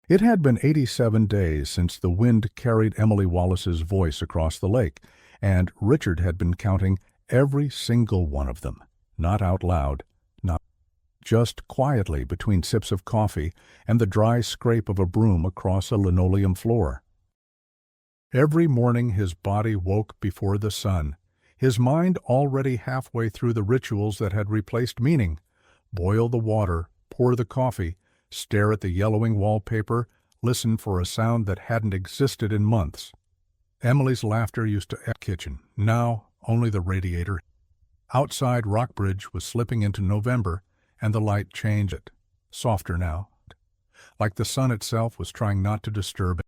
It had been 87 days since the wind carried Emily Wallace's voice across the lake, and Richard had been counting every single one of them, not out loud, not just quietly between sips of coffee and the dry scrape of a broom across a linoleum floor. Every morning his body woke before the sun, his mind already halfway through the rituals that had replaced meaning. Boil the water, pour the coffee, stare at the yellowing wallpaper, listen for a sound that hadn't existed in months. Emily's laughter used to echo the kitchen. Now only the radiator. Outside, Rockbridge was slipping into November, and the light changed it. Softer now, like the sun itself was trying not to disturb it.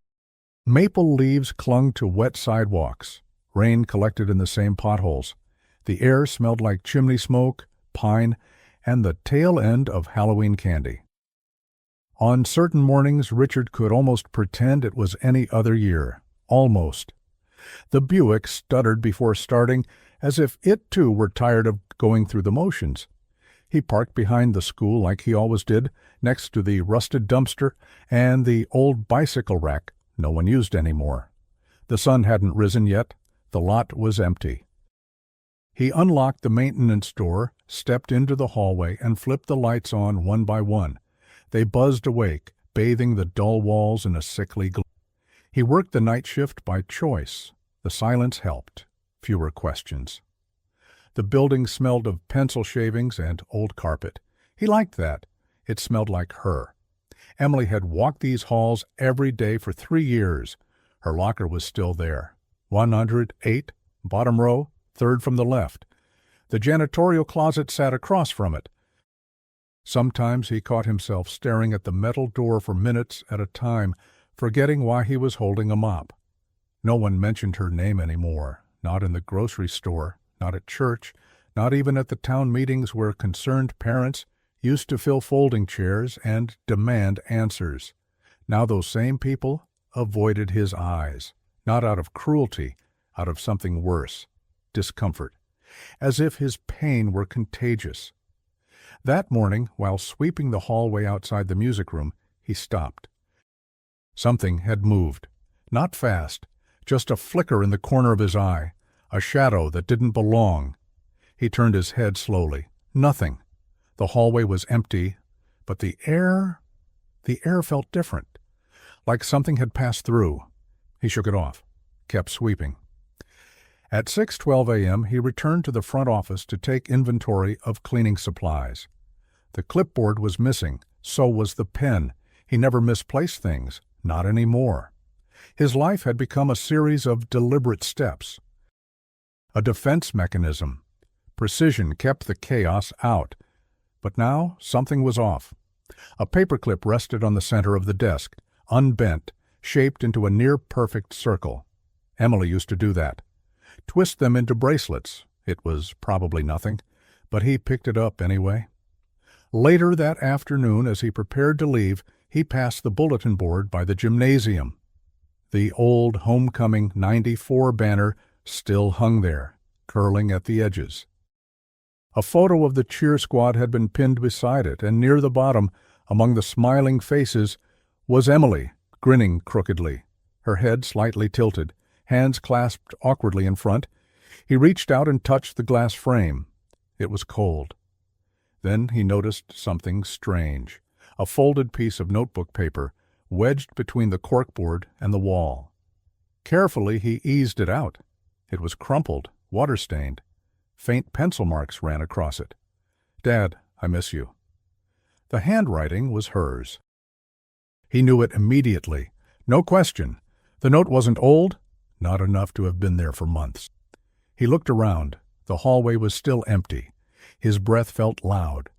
Maple leaves clung to wet sidewalks. Rain collected in the same potholes. The air smelled like chimney smoke, pine, and the tail end of Halloween candy. On certain mornings, Richard could almost pretend it was any other year. Almost. The Buick stuttered before starting, as if it too were tired of going through the motions. He parked behind the school like he always did, next to the rusted dumpster and the old bicycle rack no one used anymore. The sun hadn't risen yet. The lot was empty. He unlocked the maintenance door, stepped into the hallway, and flipped the lights on one by one. They buzzed awake, bathing the dull walls in a sickly glow. He worked the night shift by choice. The silence helped. Fewer questions. The building smelled of pencil shavings and old carpet. He liked that. It smelled like her. Emily had walked these halls every day for 3 years. Her locker was still there. 108, bottom row, third from the left. The janitorial closet sat across from it. Sometimes he caught himself staring at the metal door for minutes at a time, forgetting why he was holding a mop. No one mentioned her name anymore, not in the grocery store, not at church, not even at the town meetings where concerned parents used to fill folding chairs and demand answers. Now those same people avoided his eyes, not out of cruelty, out of something worse, discomfort, as if his pain were contagious. That morning, while sweeping the hallway outside the music room, he stopped. Something had moved. Not fast, just a flicker in the corner of his eye, a shadow that didn't belong. He turned his head slowly. Nothing. The hallway was empty, but the air felt different, like something had passed through. He shook it off, kept sweeping. At 6:12 a.m., he returned to the front office to take inventory of cleaning supplies. The clipboard was missing, so was the pen. He never misplaced things, not anymore. His life had become a series of deliberate steps. A defense mechanism. Precision kept the chaos out. But now something was off. A paperclip rested on the center of the desk, unbent, shaped into a near-perfect circle. Emily used to do that. Twist them into bracelets. It was probably nothing, but he picked it up anyway. Later that afternoon, as he prepared to leave, he passed the bulletin board by the gymnasium. The old Homecoming '94 banner still hung there, curling at the edges. A photo of the cheer squad had been pinned beside it, and near the bottom, among the smiling faces, was Emily, grinning crookedly, her head slightly tilted, hands clasped awkwardly in front. He reached out and touched the glass frame. It was cold. Then he noticed something strange, a folded piece of notebook paper, wedged between the corkboard and the wall. Carefully he eased it out. It was crumpled, water-stained. Faint pencil marks ran across it. "Dad, I miss you." The handwriting was hers. He knew it immediately. No question. The note wasn't old, not enough to have been there for months. He looked around. The hallway was still empty. His breath felt loud.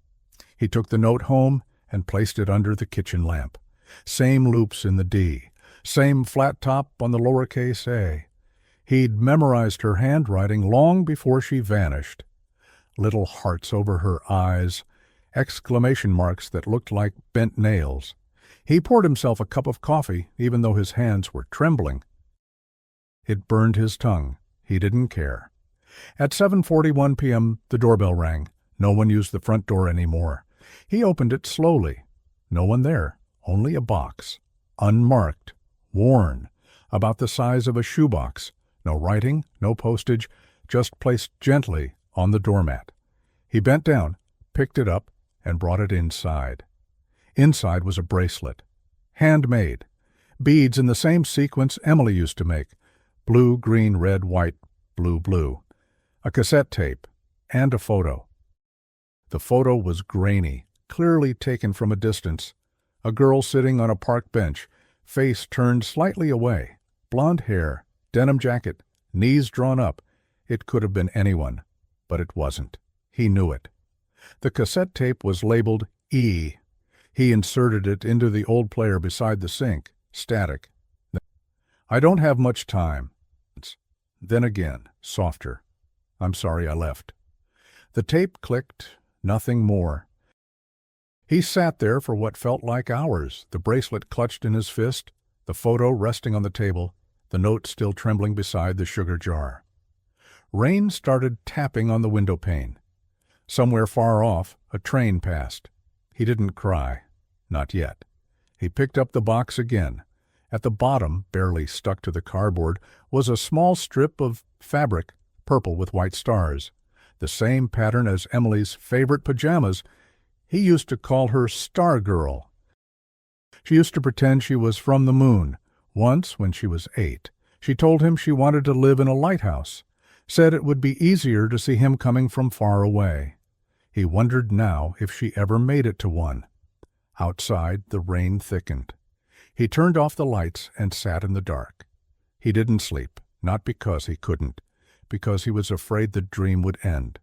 He took the note home and placed it under the kitchen lamp. Same loops in the D, same flat top on the lowercase a. He'd memorized her handwriting long before she vanished. Little hearts over her eyes, exclamation marks that looked like bent nails. He poured himself a cup of coffee, even though his hands were trembling. It burned his tongue. He didn't care. At 7:41 p.m., the doorbell rang. No one used the front door anymore. He opened it slowly. No one there, only a box. unmarked, worn, about the size of a shoebox. No writing, no postage, just placed gently on the doormat. He bent down, picked it up, and brought it inside. Inside was a bracelet, handmade, beads in the same sequence Emily used to make, blue, green, red, white, blue, blue, a cassette tape, and a photo. The photo was grainy, clearly taken from a distance. A girl sitting on a park bench, face turned slightly away, blonde hair, denim jacket, knees drawn up. It could have been anyone, but it wasn't. He knew it. The cassette tape was labeled E. He inserted it into the old player beside the sink, static. I don't have much time. Then again, softer. I'm sorry I left. The tape clicked, nothing more. He sat there for what felt like hours, the bracelet clutched in his fist, the photo resting on the table, the note still trembling beside the sugar jar. Rain started tapping on the window pane. Somewhere far off, a train passed. He didn't cry. Not yet. He picked up the box again. At the bottom, barely stuck to the cardboard, was a small strip of fabric, purple with white stars. The same pattern as Emily's favorite pajamas. He used to call her Star Girl. She used to pretend she was from the moon. Once, when she was 8, she told him she wanted to live in a lighthouse, said it would be easier to see him coming from far away. He wondered now if she ever made it to one. Outside, the rain thickened. He turned off the lights and sat in the dark. He didn't sleep, not because he couldn't, because he was afraid the dream would end.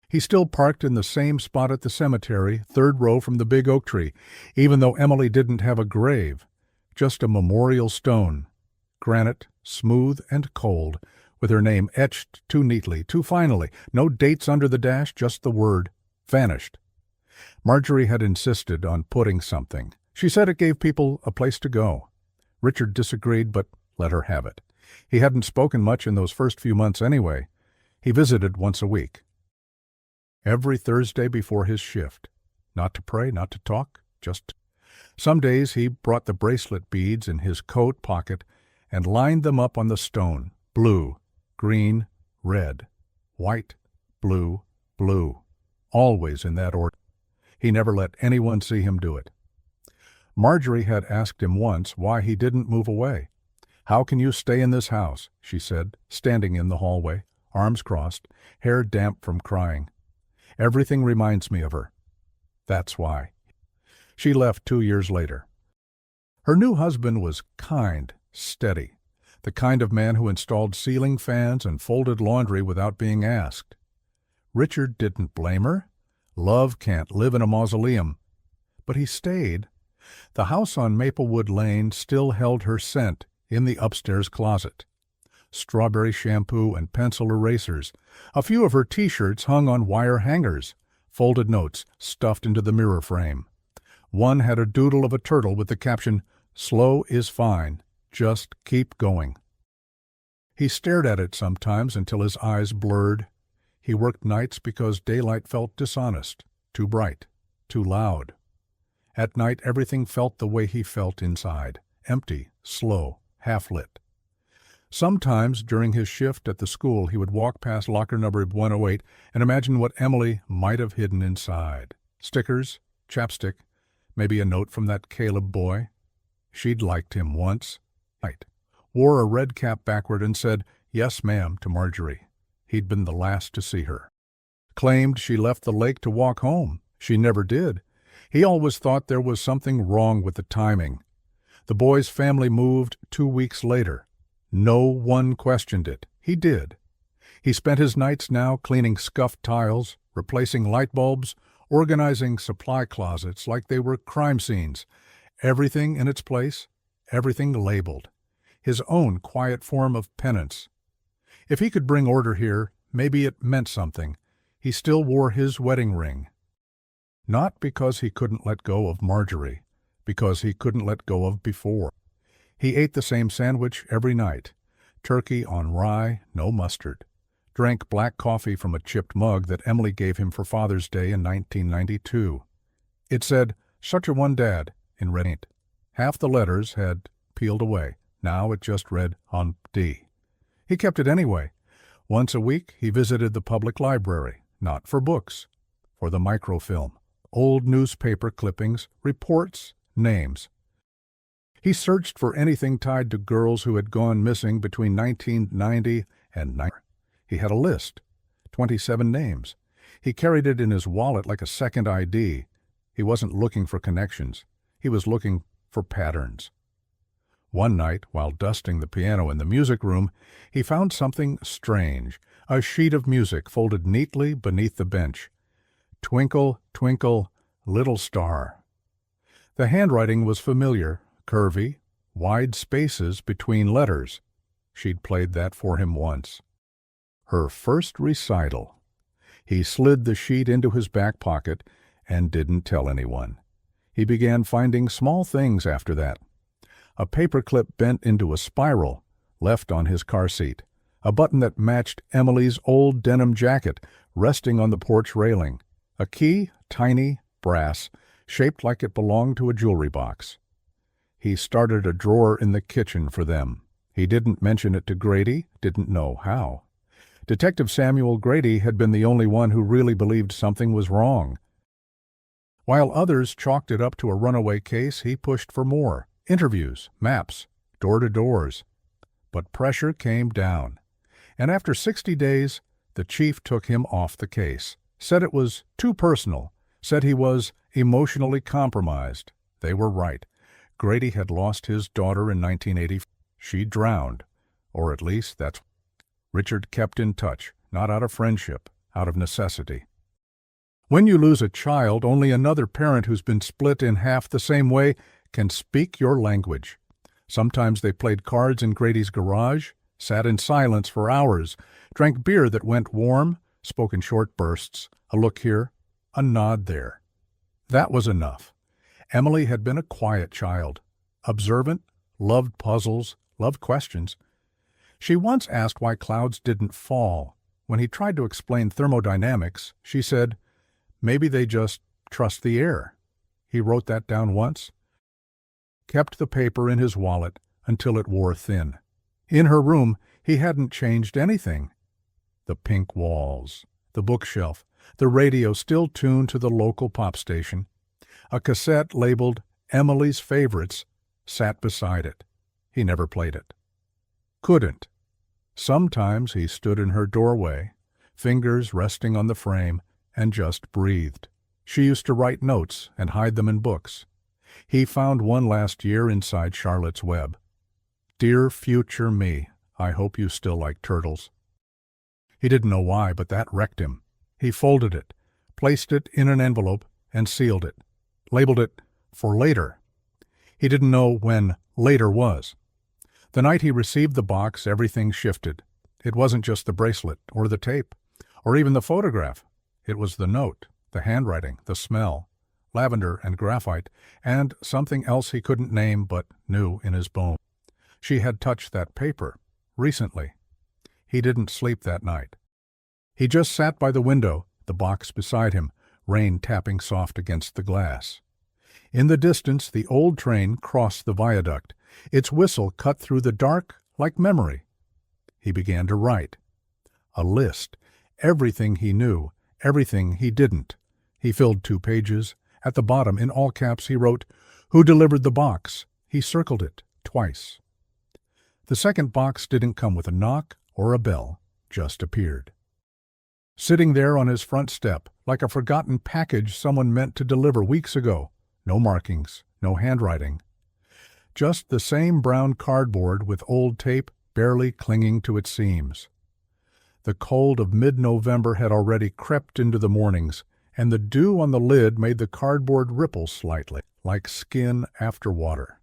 He still parked in the same spot at the cemetery, 3rd row from the big oak tree, even though Emily didn't have a grave, just a memorial stone, granite, smooth and cold, with her name etched too neatly, too finely, no dates under the dash, just the word, vanished. Marjorie had insisted on putting something. She said it gave people a place to go. Richard disagreed, but let her have it. He hadn't spoken much in those first few months anyway. He visited once a week. Every Thursday before his shift. Not to pray, not to talk, just... Some days he brought the bracelet beads in his coat pocket and lined them up on the stone. Blue, green, red, white, blue, blue. Always in that order. He never let anyone see him do it. Marjorie had asked him once why he didn't move away. "How can you stay in this house?" she said, standing in the hallway, arms crossed, hair damp from crying. "Everything reminds me of her." That's why. She left 2 years later. Her new husband was kind, steady, the kind of man who installed ceiling fans and folded laundry without being asked. Richard didn't blame her. Love can't live in a mausoleum. But he stayed. The house on Maplewood Lane still held her scent in the upstairs closet. Strawberry shampoo and pencil erasers. A few of her T-shirts hung on wire hangers. Folded notes stuffed into the mirror frame. One had a doodle of a turtle with the caption, "Slow is fine. Just keep going." He stared at it sometimes until his eyes blurred. He worked nights because daylight felt dishonest, too bright, too loud. At night everything felt the way he felt inside, empty, slow, half-lit. Sometimes during his shift at the school he would walk past locker number 108 and imagine what Emily might have hidden inside. Stickers, chapstick, maybe a note from that Caleb boy. She'd liked him once. Wore a red cap backward and said, "Yes, ma'am," to Marjorie. He'd been the last to see her. Claimed she left the lake to walk home. She never did. He always thought there was something wrong with the timing. The boy's family moved 2 weeks later. No one questioned it. He did. He spent his nights now cleaning scuffed tiles, replacing light bulbs, organizing supply closets like they were crime scenes. Everything in its place, everything labeled. His own quiet form of penance. If he could bring order here, maybe it meant something. He still wore his wedding ring. Not because he couldn't let go of Marjorie, because he couldn't let go of before. He ate the same sandwich every night, turkey on rye, no mustard. Drank black coffee from a chipped mug that Emily gave him for Father's Day in 1992. It said, "Such a one, Dad," in red ink, Half the letters had peeled away. Now it just read Hump D. He kept it anyway. Once a week he visited the public library, not for books, for the microfilm, old newspaper clippings, reports, names. He searched for anything tied to girls who had gone missing between 1990 and 19. He had a list, 27 names. He carried it in his wallet like a second ID. He wasn't looking for connections. He was looking for patterns. One night, while dusting the piano in the music room, he found something strange, a sheet of music folded neatly beneath the bench. Twinkle, twinkle, little star. The handwriting was familiar, curvy, wide spaces between letters. She'd played that for him once. Her first recital. He slid the sheet into his back pocket and didn't tell anyone. He began finding small things after that. A paperclip bent into a spiral, left on his car seat. A button that matched Emily's old denim jacket, resting on the porch railing. A key, tiny, brass, shaped like it belonged to a jewelry box. He started a drawer in the kitchen for them. He didn't mention it to Grady, didn't know how. Detective Samuel Grady had been the only one who really believed something was wrong. While others chalked it up to a runaway case, he pushed for more. Interviews, maps, door-to-doors. But pressure came down. And after 60 days, the chief took him off the case. Said it was too personal. Said he was emotionally compromised. They were right. Grady had lost his daughter in 1980. She drowned. Or at least that's... Richard kept in touch, not out of friendship, out of necessity. When you lose a child, only another parent who's been split in half the same way can speak your language. Sometimes they played cards in Grady's garage, sat in silence for hours, drank beer that went warm, spoke in short bursts, a look here, a nod there. That was enough. Emily had been a quiet child, observant, loved puzzles, loved questions. She once asked why clouds didn't fall. When he tried to explain thermodynamics, she said, "Maybe they just trust the air." He wrote that down once. Kept the paper in his wallet until it wore thin. In her room, he hadn't changed anything. The pink walls, the bookshelf, the radio still tuned to the local pop station. A cassette labeled Emily's Favorites sat beside it. He never played it. Couldn't. Sometimes he stood in her doorway, fingers resting on the frame, and just breathed. She used to write notes and hide them in books. He found one last year inside Charlotte's Web. "Dear future me, I hope you still like turtles." He didn't know why, but that wrecked him. He folded it, placed it in an envelope, and sealed it. Labeled it for later. He didn't know when later was. The night he received the box, everything shifted. It wasn't just the bracelet, or the tape, or even the photograph. It was the note, the handwriting, the smell, lavender and graphite, and something else he couldn't name but knew in his bones. She had touched that paper, recently. He didn't sleep that night. He just sat by the window, the box beside him, rain tapping soft against the glass. In the distance, the old train crossed the viaduct. Its whistle cut through the dark like memory. He began to write. A list, everything he knew, everything he didn't. He filled 2 pages. At the bottom, in all caps, he wrote, "Who delivered the box?" He circled it twice. The second box didn't come with a knock or a bell, just appeared. Sitting there on his front step, like a forgotten package someone meant to deliver weeks ago. No markings, no handwriting. Just the same brown cardboard with old tape barely clinging to its seams. The cold of mid-November had already crept into the mornings, and the dew on the lid made the cardboard ripple slightly, like skin after water.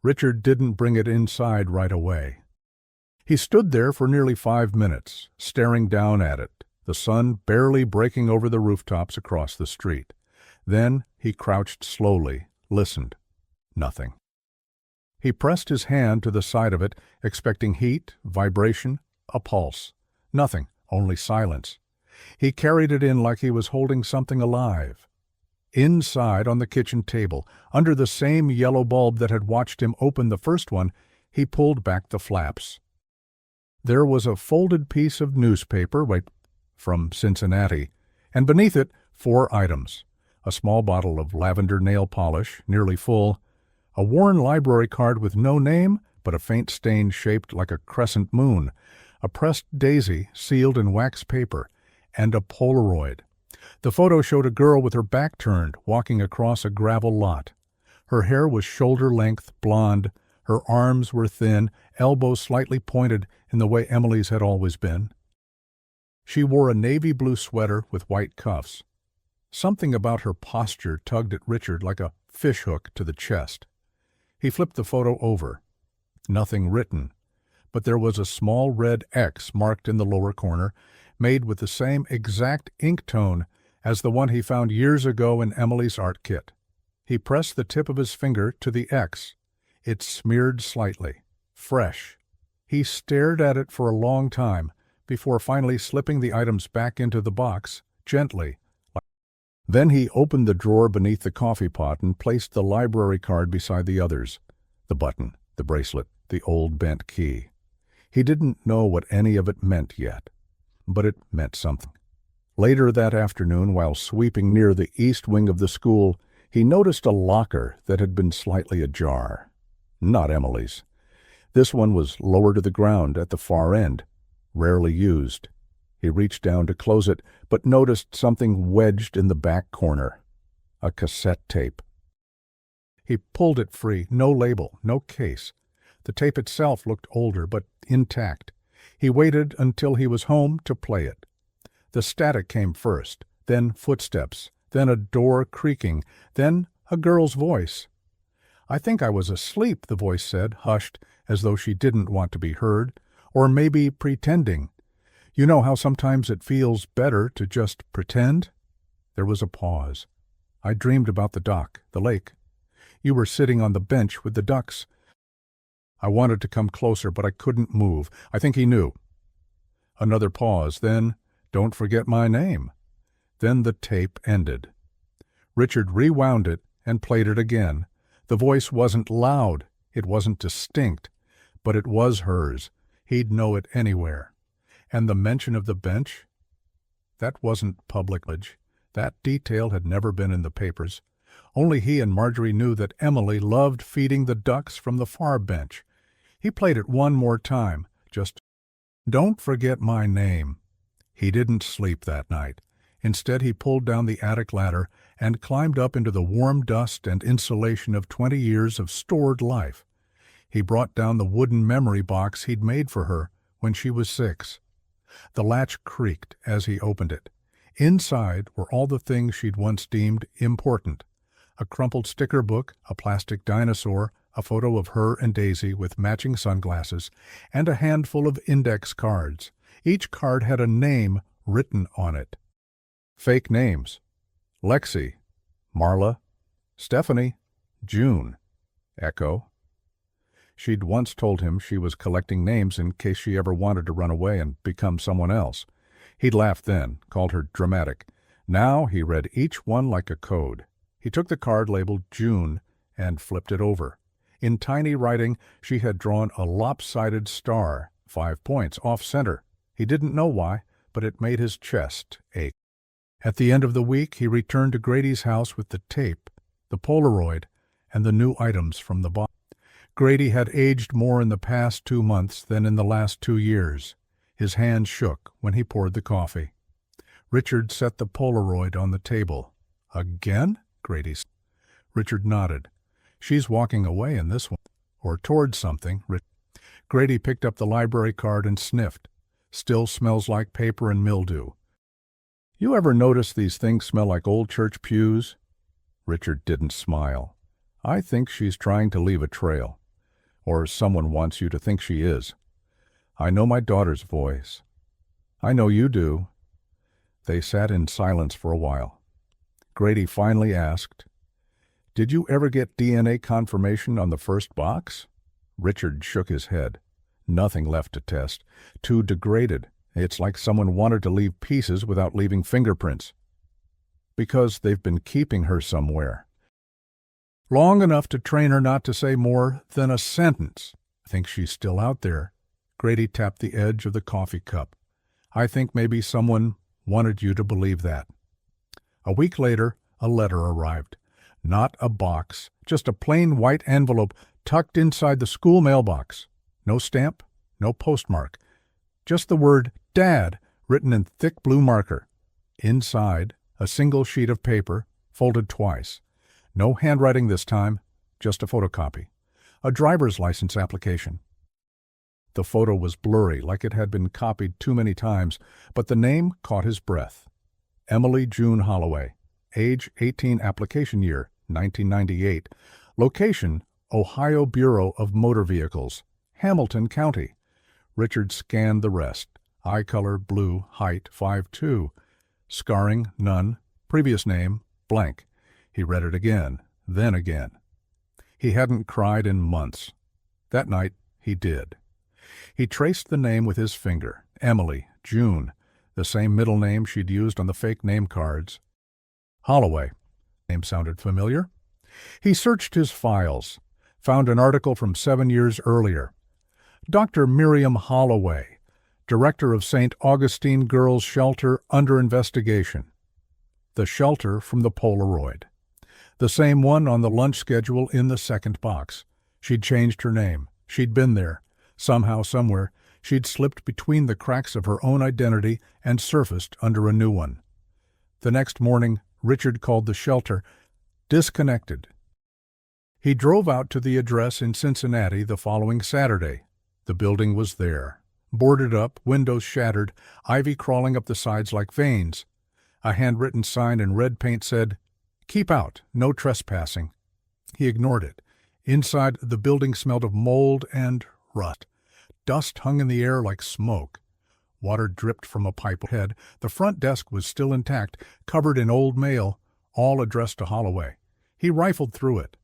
Richard didn't bring it inside right away. He stood there for nearly 5 minutes, staring down at it, the sun barely breaking over the rooftops across the street. Then he crouched slowly, listened. Nothing. He pressed his hand to the side of it, expecting heat, vibration, a pulse. Nothing, only silence. He carried it in like he was holding something alive. Inside, on the kitchen table, under the same yellow bulb that had watched him open the first one, he pulled back the flaps. There was a folded piece of newspaper, from Cincinnati, and beneath it 4 items: a small bottle of lavender nail polish, nearly full, a worn library card with no name but a faint stain shaped like a crescent moon, a pressed daisy sealed in wax paper, and a Polaroid. The photo showed a girl with her back turned, walking across a gravel lot. Her hair was shoulder-length, blonde. Her arms were thin, elbows slightly pointed in the way Emily's had always been. She wore a navy blue sweater with white cuffs. Something about her posture tugged at Richard like a fishhook to the chest. He flipped the photo over. Nothing written, but there was a small red X marked in the lower corner, made with the same exact ink tone as the one he found years ago in Emily's art kit. He pressed the tip of his finger to the X. It smeared slightly, fresh. He stared at it for a long time before finally slipping the items back into the box, gently. Then he opened the drawer beneath the coffee pot and placed the library card beside the others. The button, the bracelet, the old bent key. He didn't know what any of it meant yet, but it meant something. Later that afternoon, while sweeping near the east wing of the school, he noticed a locker that had been slightly ajar. Not Emily's. This one was lower to the ground at the far end, rarely used. He reached down to close it, but noticed something wedged in the back corner. A cassette tape. He pulled it free, no label, no case. The tape itself looked older, but intact. He waited until he was home to play it. The static came first, then footsteps, then a door creaking, then a girl's voice. "I think I was asleep," the voice said, hushed, as though she didn't want to be heard, or maybe pretending. "You know how sometimes it feels better to just pretend?" There was a pause. "I dreamed about the dock, the lake. You were sitting on the bench with the ducks. I wanted to come closer, but I couldn't move. I think he knew." Another pause, then, "Don't forget my name." Then the tape ended. Richard rewound it and played it again. The voice wasn't loud, it wasn't distinct, but it was hers. He'd know it anywhere. And the mention of the bench? That wasn't public knowledge. That detail had never been in the papers. Only he and Marjorie knew that Emily loved feeding the ducks from the far bench. He played it one more time, just, "Don't forget my name." He didn't sleep that night. Instead, he pulled down the attic ladder and climbed up into the warm dust and insulation of 20 years of stored life. He brought down the wooden memory box he'd made for her when she was 6. The latch creaked as he opened it. Inside were all the things she'd once deemed important: a crumpled sticker book, a plastic dinosaur, a photo of her and Daisy with matching sunglasses, and a handful of index cards. Each card had a name written on it. Fake names: Lexi, Marla, Stephanie, June, Echo. She'd once told him she was collecting names in case she ever wanted to run away and become someone else. He'd laughed then, called her dramatic. Now he read each one like a code. He took the card labeled June and flipped it over. In tiny writing, she had drawn a lopsided star, 5 points, off-center. He didn't know why, but it made his chest ache. At the end of the week, he returned to Grady's house with the tape, the Polaroid, and the new items from the box. Grady had aged more in the past 2 months than in the last 2 years. His hand shook when he poured the coffee. Richard set the Polaroid on the table. "Again?" Grady said. Richard nodded. "She's walking away in this one, or towards something." Grady picked up the library card and sniffed. "Still smells like paper and mildew." "You ever notice these things smell like old church pews?" Richard didn't smile. "I think she's trying to leave a trail. Or someone wants you to think she is. I know my daughter's voice. I know you do." They sat in silence for a while. Grady finally asked, "Did you ever get DNA confirmation on the first box?" Richard shook his head. "Nothing left to test. Too degraded. It's like someone wanted to leave pieces without leaving fingerprints." because they've been keeping her somewhere. Long enough to train her not to say more than a sentence. I think she's still out there. Grady tapped the edge of the coffee cup. I think maybe someone wanted you to believe that. A week later, a letter arrived. Not a box, just a plain white envelope tucked inside the school mailbox. No stamp, no postmark. Just the word Dad written in thick blue marker. Inside, a single sheet of paper, folded twice. No handwriting this time, just a photocopy. A driver's license application. The photo was blurry, like it had been copied too many times, but the name caught his breath. Emily June Holloway. Age 18, application year 1998. Location Ohio Bureau of Motor Vehicles, Hamilton County. Richard scanned the rest. Eye color blue, height 5'2". Scarring none. Previous name blank. He read it again, then again. He hadn't cried in months. That night he did. He traced the name with his finger. Emily June, the same middle name she'd used on the fake name cards. Holloway. Name sounded familiar. He searched his files, found an article from 7 years earlier. Dr. Miriam Holloway, director of St. Augustine Girls' Shelter, under investigation. The shelter from the Polaroid. The same one on the lunch schedule in the second box. She'd changed her name. She'd been there. Somehow, somewhere, she'd slipped between the cracks of her own identity and surfaced under a new one. The next morning, Richard called the shelter disconnected. He drove out to the address in Cincinnati the following Saturday. The building was there. Boarded up, windows shattered, ivy crawling up the sides like veins. A handwritten sign in red paint said, "Keep out, no trespassing." He ignored it. Inside, the building smelled of mold and rust. Dust hung in the air like smoke. Water dripped from a pipe head. The front desk was still intact, covered in old mail, all addressed to Holloway. He rifled through it.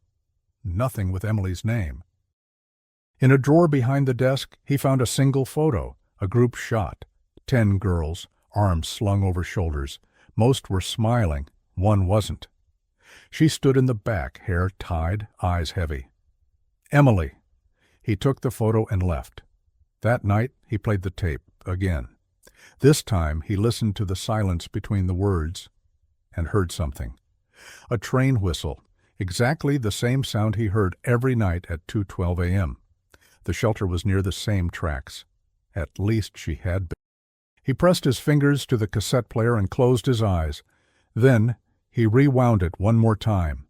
Nothing with Emily's name. In a drawer behind the desk, he found a single photo, a group shot. 10 girls, arms slung over shoulders. Most were smiling. One wasn't. She stood in the back, hair tied, eyes heavy. Emily. He took the photo and left. That night, he played the tape again. This time, he listened to the silence between the words and heard something. A train whistle, exactly the same sound he heard every night at 2:12 a.m. The shelter was near the same tracks. At least she had been. He pressed his fingers to the cassette player and closed his eyes. Then he rewound it one more time.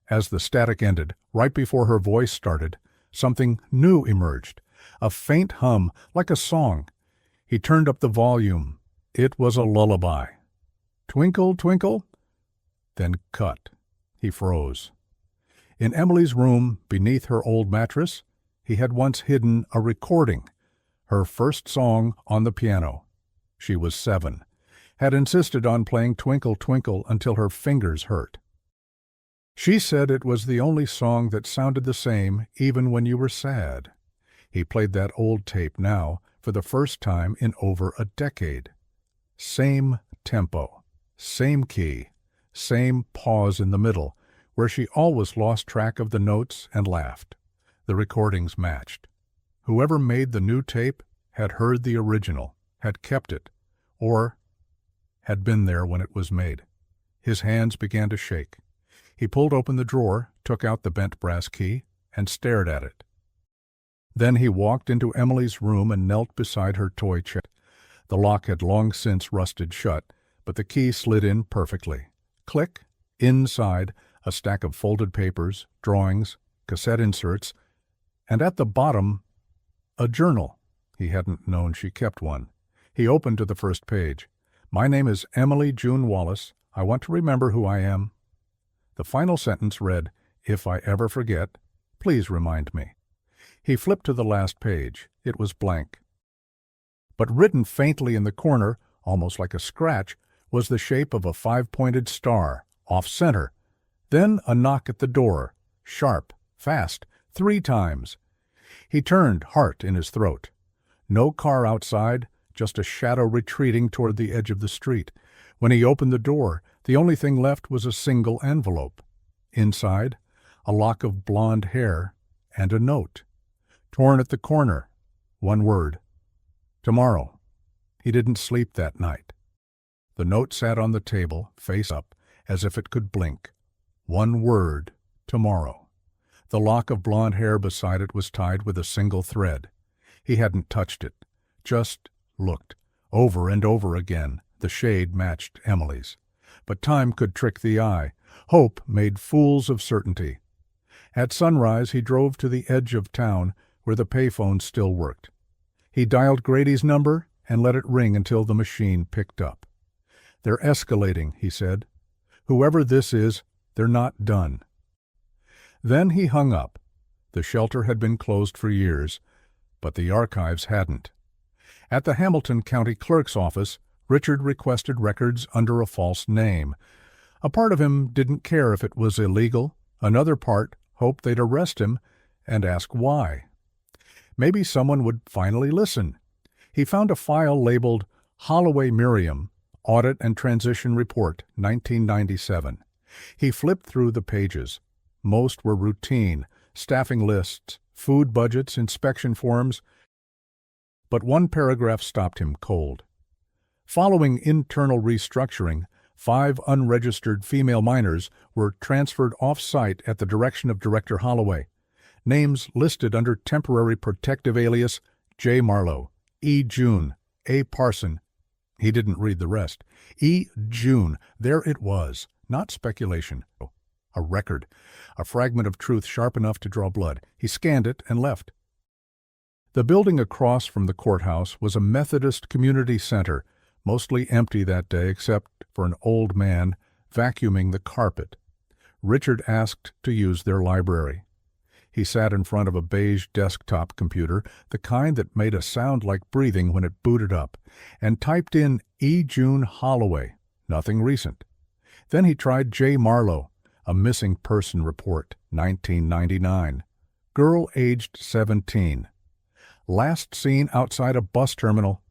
As the static ended, right before her voice started, something new emerged, a faint hum, like a song. He turned up the volume. It was a lullaby. Twinkle, twinkle. Then cut. He froze. In Emily's room, beneath her old mattress, he had once hidden a recording, her first song on the piano. She was 7, had insisted on playing Twinkle, Twinkle until her fingers hurt. She said it was the only song that sounded the same even when you were sad. He played that old tape now for the first time in over a decade. Same tempo, same key, same pause in the middle, where she always lost track of the notes and laughed. The recordings matched. Whoever made the new tape had heard the original, had kept it, or had been there when it was made. His hands began to shake. He pulled open the drawer, took out the bent brass key, and stared at it. Then he walked into Emily's room and knelt beside her toy chest. The lock had long since rusted shut, but the key slid in perfectly. Click. Inside, a stack of folded papers, drawings, cassette inserts, and at the bottom, a journal. He hadn't known she kept one. He opened to the first page. "My name is Emily June Wallace. I want to remember who I am." The final sentence read, "If I ever forget, please remind me." He flipped to the last page. It was blank. But written faintly in the corner, almost like a scratch, was the shape of a 5-pointed star, off-center. Then a knock at the door, sharp, fast, 3 times. He turned, heart in his throat. No car outside, just a shadow retreating toward the edge of the street. When he opened the door, The only thing left was a single envelope. Inside, a lock of blonde hair and a note. Torn at the corner, one word. Tomorrow. He didn't sleep that night. The note sat on the table, face up, as if it could blink. One word, tomorrow. The lock of blonde hair beside it was tied with a single thread. He hadn't touched it, just looked. Over and over again, the shade matched Emily's. But time could trick the eye. Hope made fools of certainty. At sunrise, he drove to the edge of town where the payphone still worked. He dialed Grady's number and let it ring until the machine picked up. "They're escalating," he said. "Whoever this is, they're not done." Then he hung up. The shelter had been closed for years, but the archives hadn't. At the Hamilton County Clerk's office, Richard requested records under a false name. A part of him didn't care if it was illegal. Another part hoped they'd arrest him and ask why. Maybe someone would finally listen. He found a file labeled Holloway Miriam, Audit and Transition Report, 1997. He flipped through the pages. Most were routine, staffing lists, food budgets, inspection forms. But one paragraph stopped him cold. Following internal restructuring, 5 unregistered female minors were transferred off-site at the direction of Director Holloway. Names listed under temporary protective alias J. Marlowe, E. June, A. Parson. He didn't read the rest. E. June. There it was. Not speculation. A record. A fragment of truth sharp enough to draw blood. He scanned it and left. The building across from the courthouse was a Methodist community center, mostly empty that day except for an old man vacuuming the carpet. Richard asked to use their library. He sat in front of a beige desktop computer, the kind that made a sound like breathing when it booted up, and typed in E. June Holloway, nothing recent. Then he tried J. Marlowe, a missing person report, 1999. Girl aged 17. Last seen outside a bus terminal.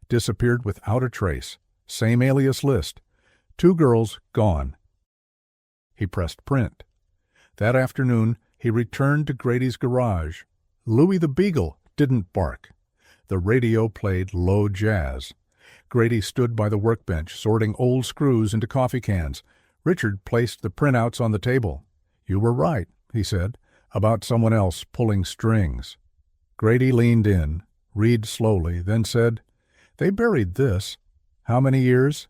Disappeared without a trace. Same alias list. 2 girls gone. He pressed print. That afternoon, he returned to Grady's garage. Louie the Beagle didn't bark. The radio played low jazz. Grady stood by the workbench, sorting old screws into coffee cans. Richard placed the printouts on the table. "You were right," he said, "about someone else pulling strings." Grady leaned in, read slowly, then said, "They buried this. How many years?"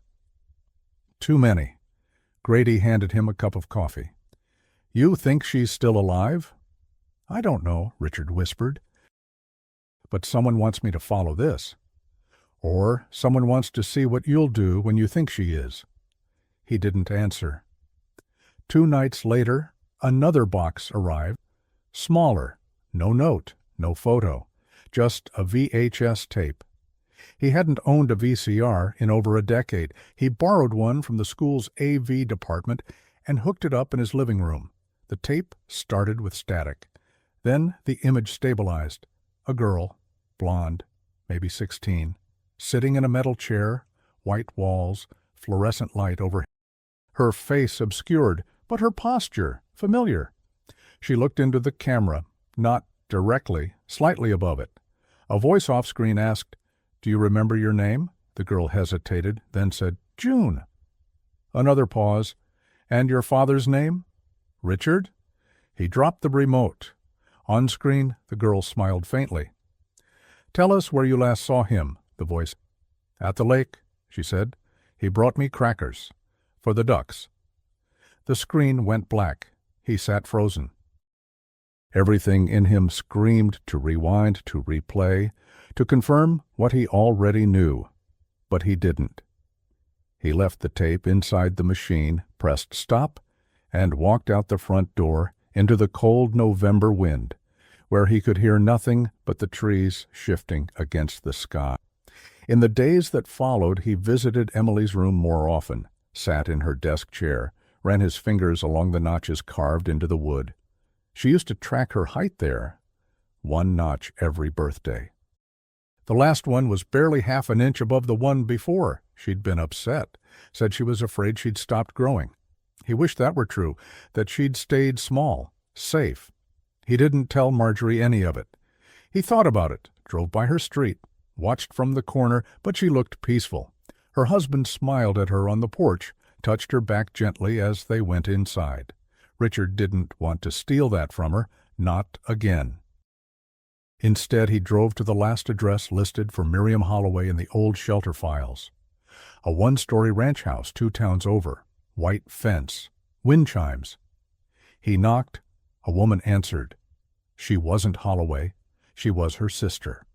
"Too many." Grady handed him a cup of coffee. "You think she's still alive?" "I don't know," Richard whispered. "But someone wants me to follow this. Or someone wants to see what you'll do when you think she is." He didn't answer. 2 nights later, another box arrived. Smaller. No note, no photo. Just a VHS tape. He hadn't owned a VCR in over a decade. He borrowed one from the school's AV department and hooked it up in his living room. The tape started with static. Then the image stabilized. A girl, blonde, maybe 16, sitting in a metal chair, white walls, fluorescent light overhead. Her face obscured, but her posture familiar. She looked into the camera, not directly, slightly above it. A voice off-screen asked, "Do you remember your name?" The girl hesitated, then said, "June." Another pause. "And your father's name?" "Richard?" He dropped the remote. On screen, the girl smiled faintly. "Tell us where you last saw him," the voice. "At the lake," she said. "He brought me crackers. For the ducks." The screen went black. He sat frozen. Everything in him screamed to rewind, to replay, to confirm what he already knew. But he didn't. He left the tape inside the machine, pressed stop, and walked out the front door into the cold November wind, where he could hear nothing but the trees shifting against the sky. In the days that followed, he visited Emily's room more often, sat in her desk chair, ran his fingers along the notches carved into the wood. She used to track her height there, 1 notch every birthday. The last one was barely half an inch above the one before. She'd been upset. Said she was afraid she'd stopped growing. He wished that were true, that she'd stayed small, safe. He didn't tell Marjorie any of it. He thought about it, drove by her street, watched from the corner, but she looked peaceful. Her husband smiled at her on the porch, touched her back gently as they went inside. Richard didn't want to steal that from her, not again. Instead, he drove to the last address listed for Miriam Holloway in the old shelter files. A one-story ranch house 2 towns over, white fence, wind chimes. He knocked. A woman answered. She wasn't Holloway. She was her sister.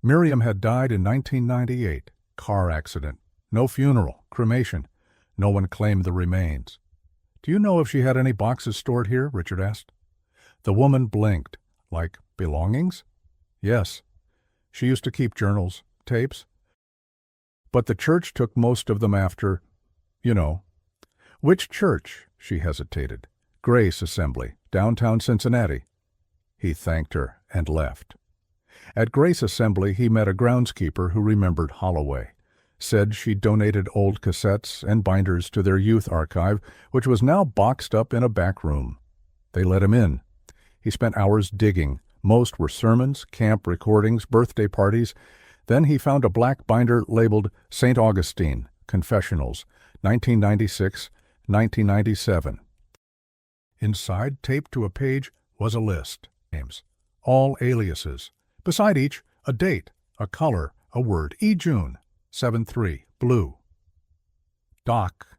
Miriam had died in 1998. Car accident. No funeral, cremation. No one claimed the remains. "Do you know if she had any boxes stored here?" Richard asked. The woman blinked. "Like belongings?" "Yes. She used to keep journals, tapes. But the church took most of them after, you know." "Which church?" She hesitated. "Grace Assembly, downtown Cincinnati." He thanked her and left. At Grace Assembly he met a groundskeeper who remembered Holloway. Said she donated old cassettes and binders to their youth archive, which was now boxed up in a back room. They let him in. He spent hours digging. Most were sermons, camp recordings, birthday parties. Then he found a black binder labeled St. Augustine, Confessionals, 1996, 1997. Inside, taped to a page, was a list. Names. All aliases. Beside each, a date, a color, a word. E. June, 7/3, blue. Doc.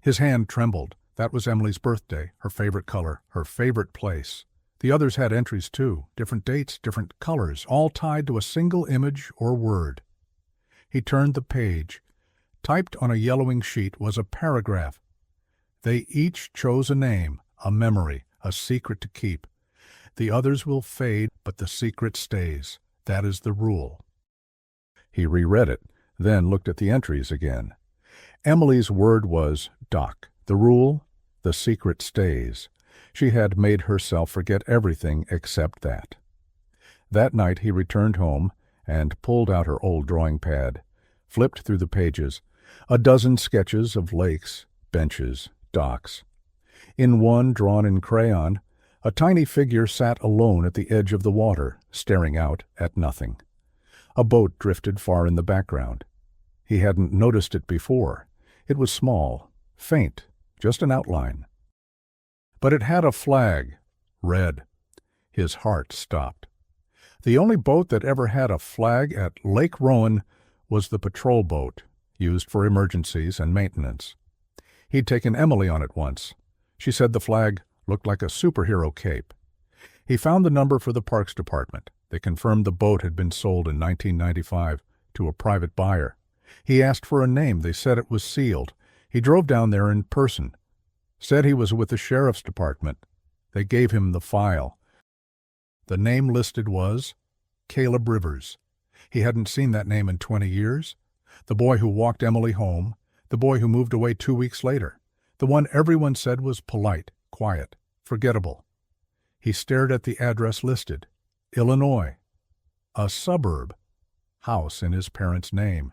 His hand trembled. That was Emily's birthday, her favorite color, her favorite place. The others had entries too, different dates, different colors, all tied to a single image or word. He turned the page. Typed on a yellowing sheet was a paragraph. They each chose a name, a memory, a secret to keep. The others will fade, but the secret stays. That is the rule. He reread it, then looked at the entries again. Emily's word was Doc. The rule, the secret stays. She had made herself forget everything except that. That night he returned home and pulled out her old drawing pad, flipped through the pages, a dozen sketches of lakes, benches, docks. In one, drawn in crayon, a tiny figure sat alone at the edge of the water, staring out at nothing. A boat drifted far in the background. He hadn't noticed it before. It was small, faint, just an outline. But it had a flag, red. His heart stopped. The only boat that ever had a flag at Lake Rowan was the patrol boat, used for emergencies and maintenance. He'd taken Emily on it once. She said the flag looked like a superhero cape. He found the number for the Parks Department. They confirmed the boat had been sold in 1995 to a private buyer. He asked for a name. They said it was sealed. He drove down there in person. Said he was with the sheriff's department. They gave him the file. The name listed was Caleb Rivers. He hadn't seen that name in 20 years. The boy who walked Emily home. The boy who moved away 2 weeks later. The one everyone said was polite, quiet, forgettable. He stared at the address listed. Illinois. A suburb. House in his parents' name.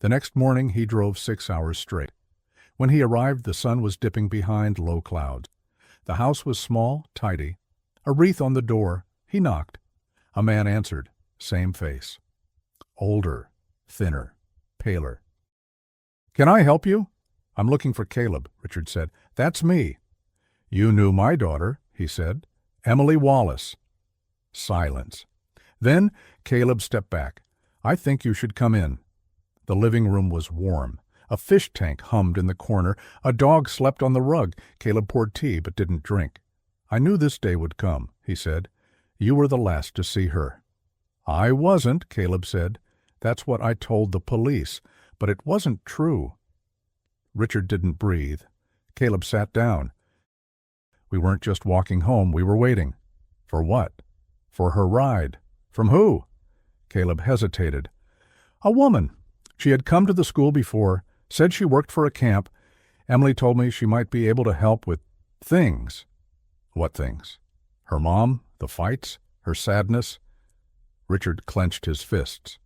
The next morning he drove 6 hours straight. When he arrived, the sun was dipping behind low clouds. The house was small, tidy. A wreath on the door. He knocked. A man answered. Same face. Older, thinner, paler. "Can I help you?" "I'm looking for Caleb," Richard said. "That's me." "You knew my daughter," he said. "Emily Wallace." Silence. Then Caleb stepped back. "I think you should come in." The living room was warm. A fish tank hummed in the corner. A dog slept on the rug. Caleb poured tea but didn't drink. "I knew this day would come," he said. "You were the last to see her." "I wasn't," Caleb said. "That's what I told the police, but it wasn't true." Richard didn't breathe. Caleb sat down. "We weren't just walking home, we were waiting." "For what?" "For her ride." "From who?" Caleb hesitated. "A woman. She had come to the school before, said she worked for a camp. Emily told me she might be able to help with things." "What things?" "Her mom, the fights, her sadness." Richard clenched his fists.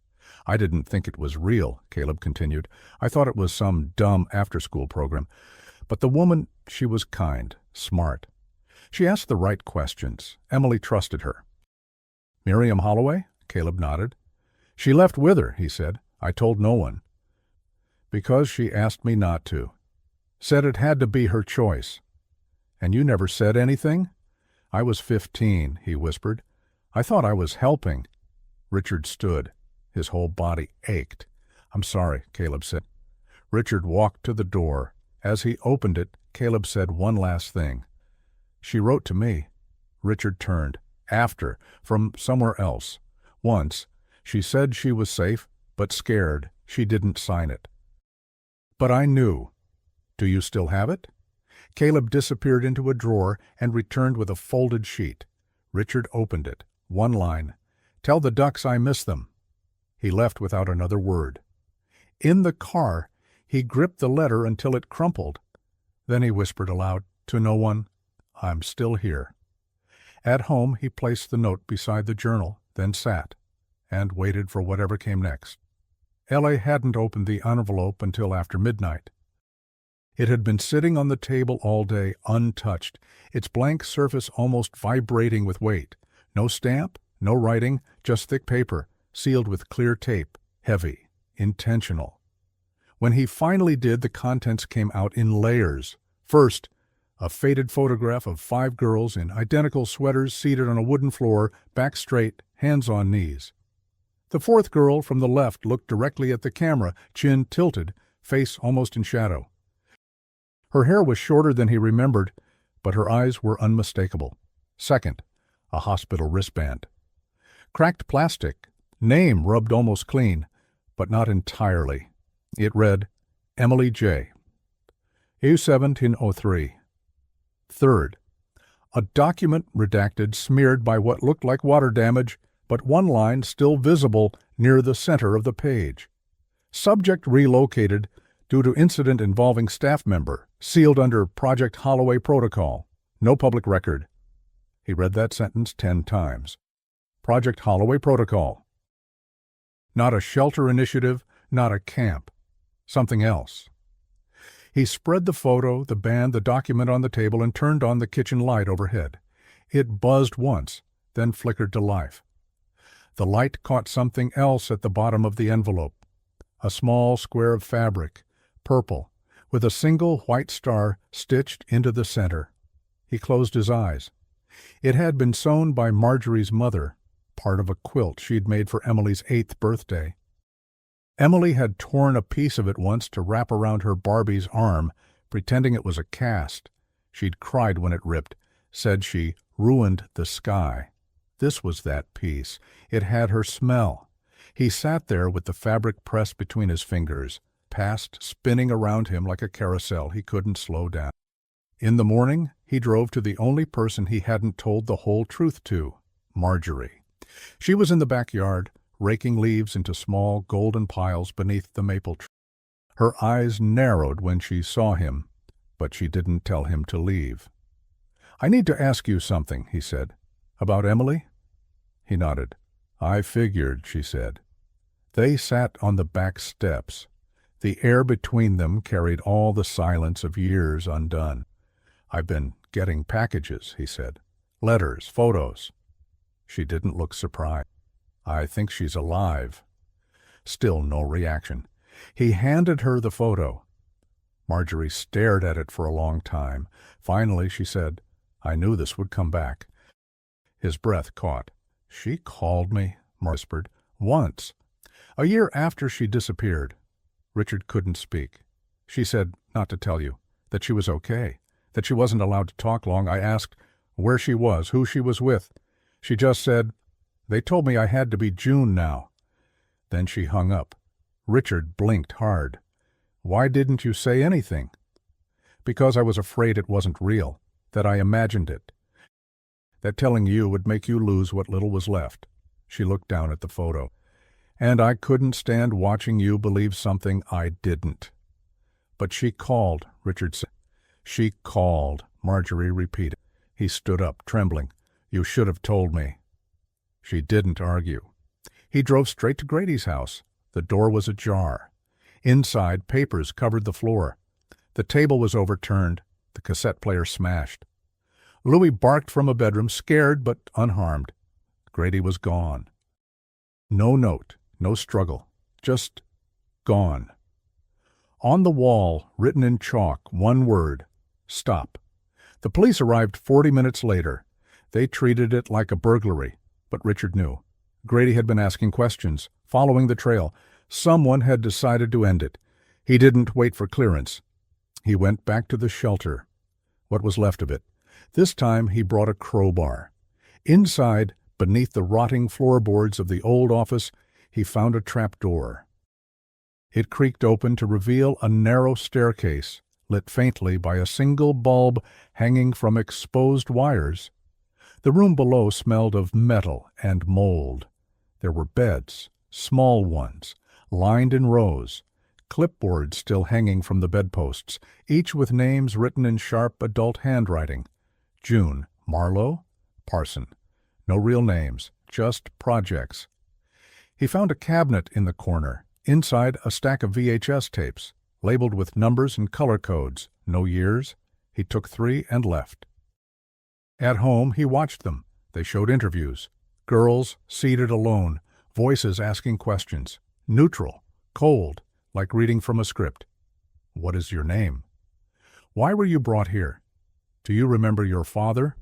I didn't think it was real, Caleb continued. I thought it was some dumb after-school program. But the woman, she was kind, smart. She asked the right questions. Emily trusted her. Miriam Holloway? Caleb nodded. She left with her, he said. I told no one. Because she asked me not to. Said it had to be her choice. And you never said anything? I was 15, he whispered. I thought I was helping. Richard stood. His whole body ached. I'm sorry, Caleb said. Richard walked to the door. As he opened it, Caleb said one last thing. She wrote to me. Richard turned. After, from somewhere else. Once, she said she was safe, but scared. She didn't sign it. But I knew. Do you still have it? Caleb disappeared into a drawer and returned with a folded sheet. Richard opened it. One line. Tell the ducks I miss them. He left without another word. In the car, he gripped the letter until it crumpled. Then he whispered aloud, to no one, I'm still here. At home, he placed the note beside the journal, then sat, and waited for whatever came next. Ellie hadn't opened the envelope until after midnight. It had been sitting on the table all day, untouched, its blank surface almost vibrating with weight. No stamp, no writing, just thick paper, sealed with clear tape, heavy, intentional. When he finally did, the contents came out in layers. First, a faded photograph of 5 girls in identical sweaters seated on a wooden floor, back straight, hands on knees. The 4th girl from the left looked directly at the camera, chin tilted, face almost in shadow. Her hair was shorter than he remembered, but her eyes were unmistakable. Second, a hospital wristband. Cracked plastic, name rubbed almost clean, but not entirely. It read, Emily J. U1703. Third, a document redacted, smeared by what looked like water damage, but one line still visible near the center of the page. Subject relocated due to incident involving staff member, sealed under Project Holloway protocol. No public record. He read that sentence 10 times. Project Holloway protocol. Not a shelter initiative, not a camp. Something else. He spread the photo, the band, the document on the table and turned on the kitchen light overhead. It buzzed once, then flickered to life. The light caught something else at the bottom of the envelope. A small square of fabric, purple, with a single white star stitched into the center. He closed his eyes. It had been sewn by Marjorie's mother, part of a quilt she'd made for Emily's 8th birthday. Emily had torn a piece of it once to wrap around her Barbie's arm, pretending it was a cast. She'd cried when it ripped, said she ruined the sky. This was that piece. It had her smell. He sat there with the fabric pressed between his fingers, past spinning around him like a carousel. He couldn't slow down. In the morning, he drove to the only person he hadn't told the whole truth to, Marjorie. She was in the backyard, raking leaves into small golden piles beneath the maple tree. Her eyes narrowed when she saw him, but she didn't tell him to leave. I need to ask you something, he said. About Emily? He nodded. I figured, she said. They sat on the back steps. The air between them carried all the silence of years undone. I've been getting packages, he said. Letters, photos. She didn't look surprised. I think she's alive. Still no reaction. He handed her the photo. Marjorie stared at it for a long time. Finally, she said, I knew this would come back. His breath caught. She called me, Marjorie whispered. Once. A year after she disappeared. Richard couldn't speak. She said not to tell you, that she was okay, that she wasn't allowed to talk long. I asked where she was, who she was with. She just said, they told me I had to be June now. Then she hung up. Richard blinked hard. Why didn't you say anything? Because I was afraid it wasn't real, that I imagined it. That telling you would make you lose what little was left. She looked down at the photo. And I couldn't stand watching you believe something I didn't. But she called, Richard said. She called, Marjorie repeated. He stood up, trembling. You should have told me. She didn't argue. He drove straight to Grady's house. The door was ajar. Inside, papers covered the floor. The table was overturned, the cassette player smashed. Louis barked from a bedroom, scared but unharmed. Grady was gone. No note, no struggle, just gone. On the wall, written in chalk, one word: stop. The police arrived 40 minutes later. They treated it like a burglary, but Richard knew. Grady had been asking questions, following the trail. Someone had decided to end it. He didn't wait for clearance. He went back to the shelter, what was left of it. This time he brought a crowbar. Inside, beneath the rotting floorboards of the old office, he found a trapdoor. It creaked open to reveal a narrow staircase, lit faintly by a single bulb hanging from exposed wires. The room below smelled of metal and mold. There were beds, small ones, lined in rows, clipboards still hanging from the bedposts, each with names written in sharp adult handwriting. June, Marlowe, Parson. No real names, just projects. He found a cabinet in the corner. Inside, a stack of VHS tapes, labeled with numbers and color codes. No years. He took 3 and left. At home, he watched them. They showed interviews. Girls seated alone, voices asking questions. Neutral, cold, like reading from a script. What is your name? Why were you brought here? Do you remember your father?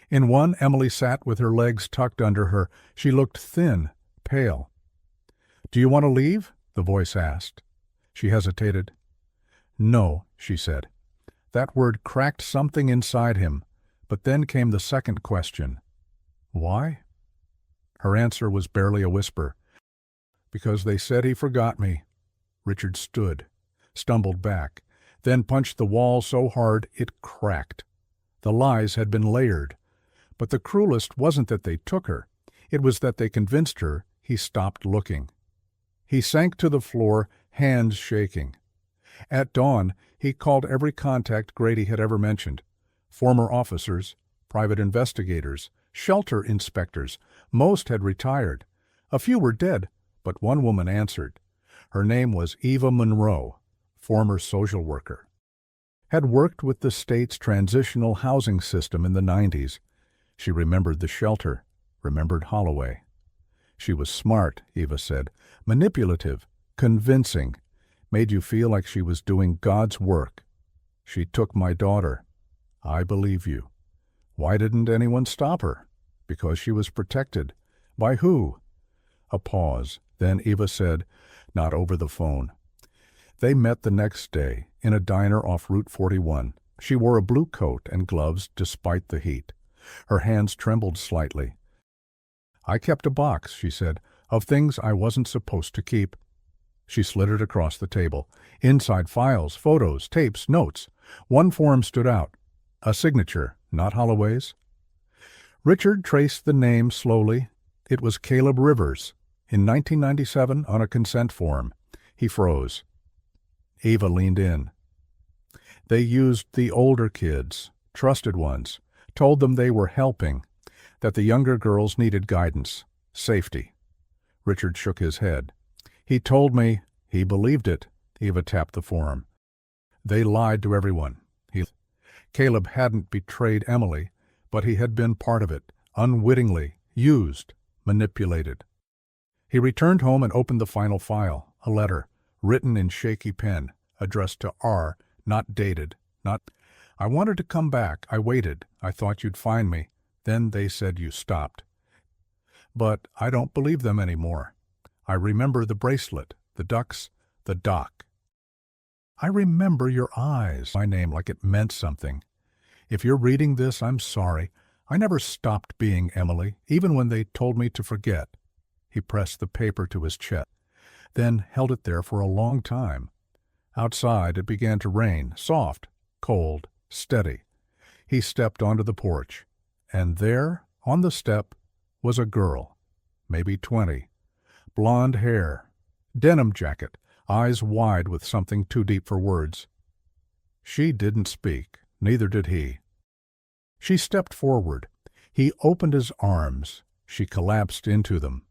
In one, Emily sat with her legs tucked under her. She looked thin, pale. Do you want to leave? The voice asked. She hesitated. No, she said. That word cracked something inside him, but then came the second question. Why? Her answer was barely a whisper. Because they said he forgot me. Richard stood, stumbled back, then punched the wall so hard it cracked. The lies had been layered, but the cruelest wasn't that they took her. It was that they convinced her he stopped looking. He sank to the floor, hands shaking. At dawn, he called every contact Grady had ever mentioned. Former officers, private investigators, shelter inspectors. Most had retired. A few were dead, but one woman answered. Her name was Eva Monroe, former social worker. Had worked with the state's transitional housing system in the 90s. She remembered the shelter, remembered Holloway. She was smart, Eva said, manipulative, convincing, made you feel like she was doing God's work. She took my daughter. I believe you. Why didn't anyone stop her? Because she was protected. By who? A pause. Then Eva said, not over the phone. They met the next day in a diner off Route 41. She wore a blue coat and gloves despite the heat. Her hands trembled slightly. I kept a box, she said, of things I wasn't supposed to keep. She slid it across the table. Inside, files, photos, tapes, notes. One form stood out. A signature, not Holloway's. Richard traced the name slowly. It was Caleb Rivers. In 1997, on a consent form. He froze. Eva leaned in. They used the older kids, trusted ones, told them they were helping, that the younger girls needed guidance, safety. Richard shook his head. He told me he believed it. Eva tapped the form. They lied to everyone. Caleb hadn't betrayed Emily, but he had been part of it, unwittingly, used, manipulated. He returned home and opened the final file, a letter, written in shaky pen, addressed to R, not dated, not... I wanted to come back. I waited. I thought you'd find me. Then they said you stopped. But I don't believe them anymore. I remember the bracelet, the ducks, the dock. I remember your eyes, my name like it meant something. If you're reading this, I'm sorry. I never stopped being Emily, even when they told me to forget. He pressed the paper to his chest, then held it there for a long time. Outside, it began to rain, soft, cold, steady. He stepped onto the porch, and there, on the step, was a girl, maybe 20, blonde hair, denim jacket, eyes wide with something too deep for words. She didn't speak, neither did he. She stepped forward. He opened his arms. She collapsed into them.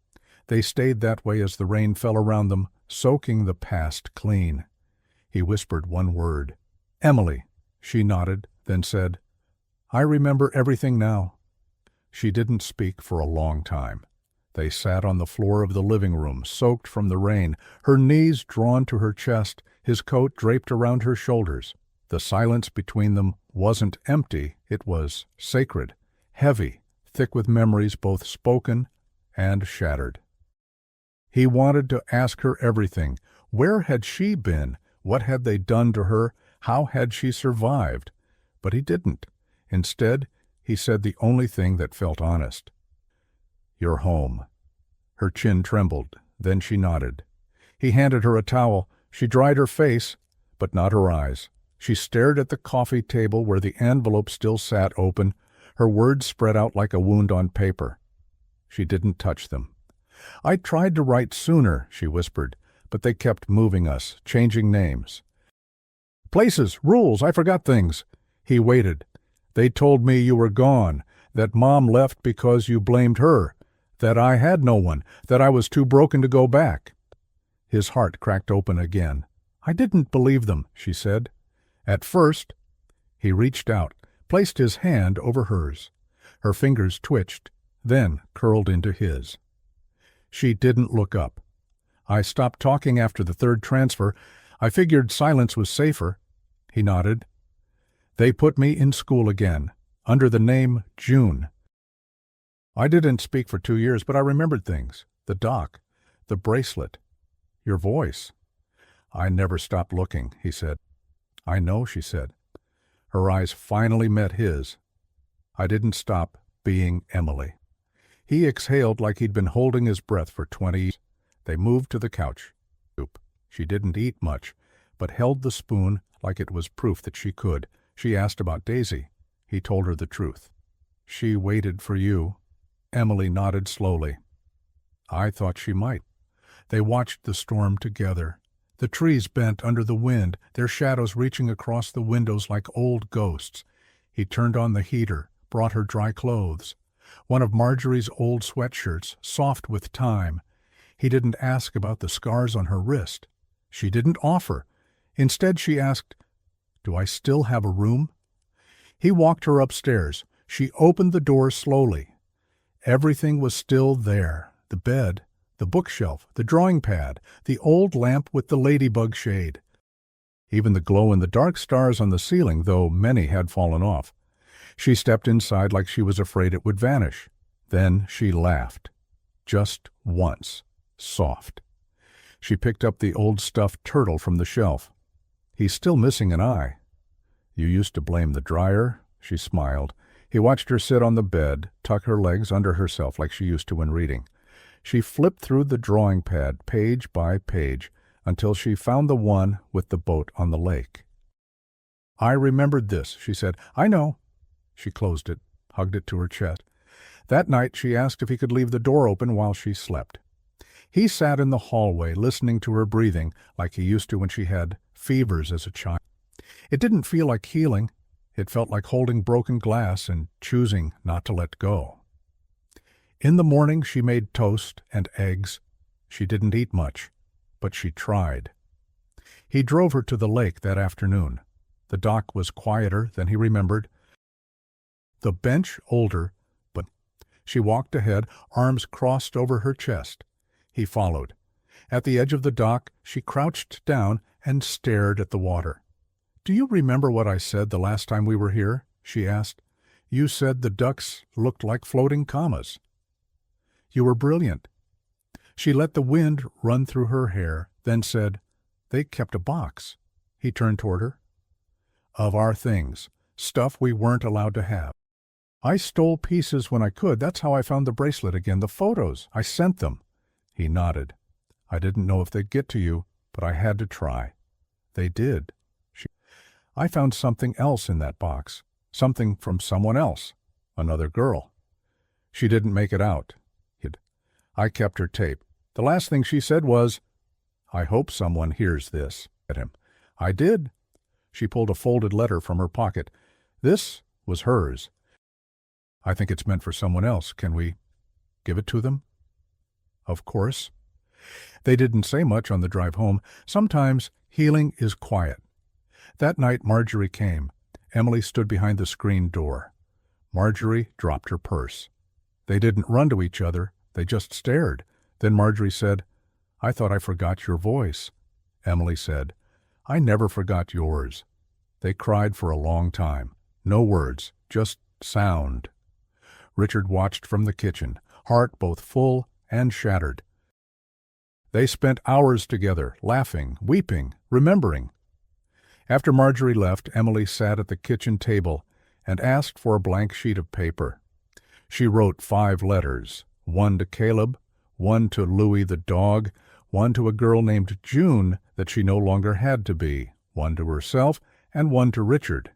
They stayed that way as the rain fell around them, soaking the past clean. He whispered one word. "Emily." She nodded, then said, "I remember everything now." She didn't speak for a long time. They sat on the floor of the living room, soaked from the rain, her knees drawn to her chest, his coat draped around her shoulders. The silence between them wasn't empty, it was sacred, heavy, thick with memories both spoken and shattered. He wanted to ask her everything. Where had she been? What had they done to her? How had she survived? But he didn't. Instead, he said the only thing that felt honest. "You're home." Her chin trembled, then she nodded. He handed her a towel. She dried her face, but not her eyes. She stared at the coffee table where the envelope still sat open, her words spread out like a wound on paper. She didn't touch them. "I tried to write sooner," she whispered, "but they kept moving us, changing names. Places, rules, I forgot things." He waited. "They told me you were gone, that Mom left because you blamed her, that I had no one, that I was too broken to go back." His heart cracked open again. "I didn't believe them," she said. "At first." He reached out, placed his hand over hers. Her fingers twitched, then curled into his. She didn't look up. "I stopped talking after the third transfer. I figured silence was safer." He nodded. "They put me in school again, under the name June. I didn't speak for 2 years, but I remembered things. The doc, the bracelet, your voice." "I never stopped looking," he said. "I know," she said. Her eyes finally met his. "I didn't stop being Emily." He exhaled like he'd been holding his breath for 20 years. They moved to the couch. She didn't eat much, but held the spoon like it was proof that she could. She asked about Daisy. He told her the truth. "She waited for you." Emily nodded slowly. "I thought she might." They watched the storm together. The trees bent under the wind, their shadows reaching across the windows like old ghosts. He turned on the heater, brought her dry clothes. One of Marjorie's old sweatshirts, soft with time. He didn't ask about the scars on her wrist. She didn't offer. Instead, she asked, "Do I still have a room?" He walked her upstairs. She opened the door slowly. Everything was still there. The bed, the bookshelf, the drawing pad, the old lamp with the ladybug shade. Even the glow-in-the-dark stars on the ceiling, though many had fallen off. She stepped inside like she was afraid it would vanish. Then she laughed. Just once. Soft. She picked up the old stuffed turtle from the shelf. "He's still missing an eye." "You used to blame the dryer?" She smiled. He watched her sit on the bed, tuck her legs under herself like she used to when reading. She flipped through the drawing pad, page by page, until she found the one with the boat on the lake. "I remembered this," she said. "I know." She closed it, hugged it to her chest. That night she asked if he could leave the door open while she slept. He sat in the hallway, listening to her breathing, like he used to when she had fevers as a child. It didn't feel like healing. It felt like holding broken glass and choosing not to let go. In the morning she made toast and eggs. She didn't eat much, but she tried. He drove her to the lake that afternoon. The dock was quieter than he remembered. The bench older, but she walked ahead, arms crossed over her chest. He followed. At the edge of the dock, she crouched down and stared at the water. "Do you remember what I said the last time we were here?" she asked. "You said the ducks looked like floating commas." "You were brilliant." She let the wind run through her hair, then said, "They kept a box." He turned toward her. "Of our things, stuff we weren't allowed to have. I stole pieces when I could. That's how I found the bracelet again, the photos. I sent them." He nodded. "I didn't know if they'd get to you, but I had to try." "They did." "I found something else in that box. Something from someone else. Another girl." She didn't make it out. I kept her tape. The last thing she said was, "I hope someone hears this." At him. "I did." She pulled a folded letter from her pocket. This was hers. "I think it's meant for someone else. Can we give it to them?" Of course. They didn't say much on the drive home. Sometimes healing is quiet. That night Marjorie came. Emily stood behind the screen door. Marjorie dropped her purse. They didn't run to each other. They just stared. Then Marjorie said, "I thought I forgot your voice." Emily said, "I never forgot yours." They cried for a long time. No words, just sound. Richard watched from the kitchen, heart both full and shattered. They spent hours together, laughing, weeping, remembering. After Marjorie left, Emily sat at the kitchen table and asked for a blank sheet of paper. She wrote 5 letters, one to Caleb, one to Louie the dog, one to a girl named June that she no longer had to be, one to herself, and one to Richard.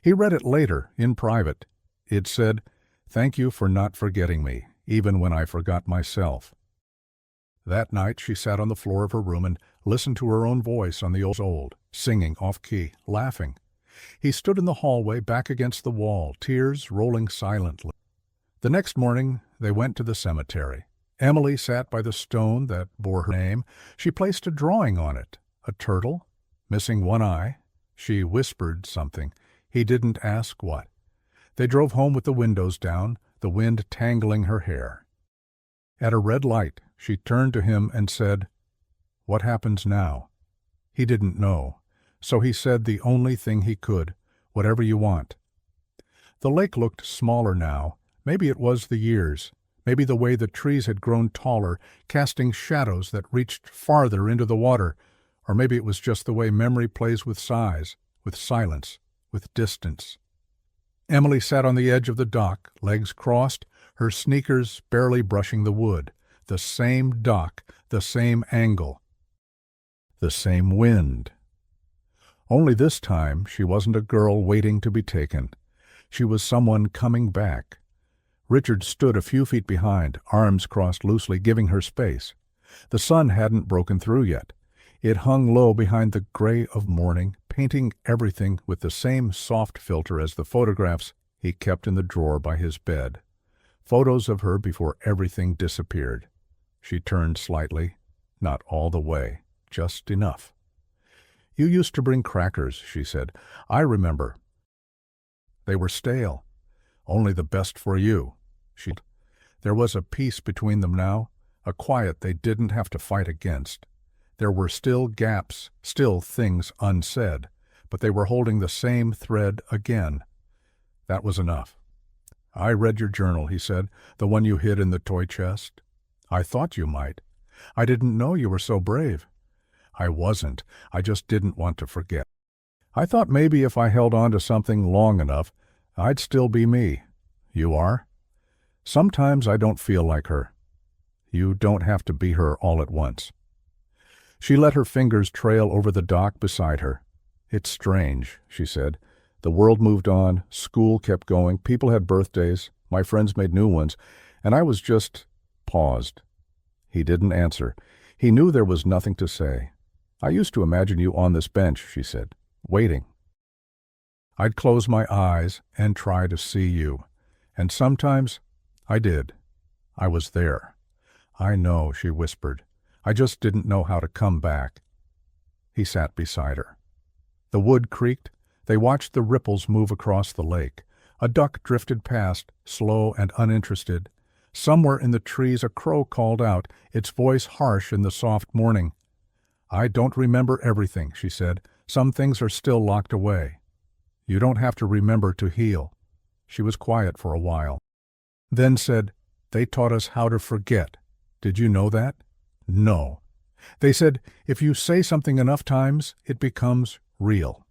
He read it later, in private. It said, "Thank you for not forgetting me, even when I forgot myself." That night she sat on the floor of her room and listened to her own voice on the old, singing off-key, laughing. He stood in the hallway back against the wall, tears rolling silently. The next morning they went to the cemetery. Emily sat by the stone that bore her name. She placed a drawing on it, a turtle, missing one eye. She whispered something. He didn't ask what. They drove home with the windows down, the wind tangling her hair. At a red light, she turned to him and said, "What happens now?" He didn't know, so he said the only thing he could, "Whatever you want." The lake looked smaller now. Maybe it was the years. Maybe the way the trees had grown taller, casting shadows that reached farther into the water. Or maybe it was just the way memory plays with size, with silence, with distance. Emily sat on the edge of the dock, legs crossed, her sneakers barely brushing the wood. The same dock, the same angle, the same wind. Only this time she wasn't a girl waiting to be taken. She was someone coming back. Richard stood a few feet behind, arms crossed loosely, giving her space. The sun hadn't broken through yet. It hung low behind the gray of morning, painting everything with the same soft filter as the photographs he kept in the drawer by his bed. Photos of her before everything disappeared. She turned slightly, not all the way, just enough. "You used to bring crackers," she said. "I remember. They were stale. Only the best for you." There was a peace between them now, a quiet they didn't have to fight against. There were still gaps, still things unsaid, but they were holding the same thread again. That was enough. "I read your journal," he said, "the one you hid in the toy chest. I thought you might. I didn't know you were so brave." "I wasn't. I just didn't want to forget. I thought maybe if I held on to something long enough, I'd still be me." "You are?" "Sometimes I don't feel like her." "You don't have to be her all at once." She let her fingers trail over the dock beside her. "It's strange," she said. "The world moved on, school kept going, people had birthdays, my friends made new ones, and I was just paused." He didn't answer. He knew there was nothing to say. "I used to imagine you on this bench," she said, "waiting. I'd close my eyes and try to see you. And sometimes I did. I was there." "I know," she whispered. "I just didn't know how to come back." He sat beside her. The wood creaked. They watched the ripples move across the lake. A duck drifted past, slow and uninterested. Somewhere in the trees a crow called out, its voice harsh in the soft morning. "I don't remember everything," she said. "Some things are still locked away. You don't have to remember to heal." She was quiet for a while. Then said, "They taught us how to forget. Did you know that?" "No. They said, if you say something enough times, it becomes real.